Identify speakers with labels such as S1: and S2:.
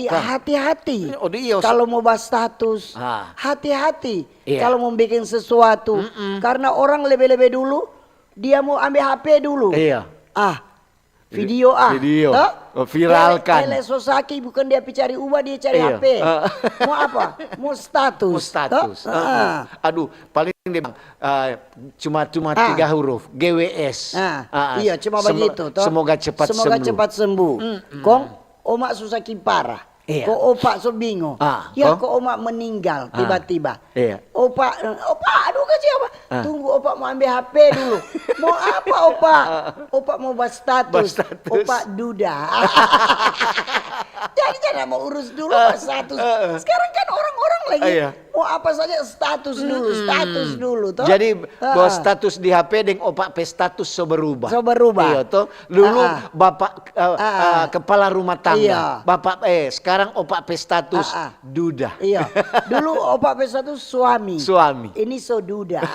S1: hati-hati
S2: Oh, iya.
S1: kalau mau bahas status. Hati-hati kalau mau bikin sesuatu. Karena orang lebih-lebih dulu dia mau ambil HP dulu.
S2: Iya.
S1: Video
S2: Video. Viralkan.
S1: Ele Sosaki bukan dia cari ubah, dia cari HP. Mau apa? Mau status.
S2: Mau status. Aduh, paling dia bilang cuma 3 huruf, GWS.
S1: Iya, cuma begitu toh.
S2: Semoga cepat sembuh.
S1: Semoga cepat sembuh. Kong omak susah parah. Kok opak so bingung. Kok omak meninggal tiba-tiba. Opak, aduh kasih apa? Tunggu opak mau ambil HP dulu. Mau apa opak? Opak mau bahas status. Opak duda. Jadi jangan mau urus dulu bahas status. Sekarang kan orang-orang lagi mau apa saja status dulu. Toh?
S2: Jadi bahwa status di HP dengan opak pe status so berubah. Iya toh. Dulu bapak kepala rumah tangga. Bapak sekarang opak pe status duda.
S1: Iya. Dulu opak pe status suami. Ini so duda.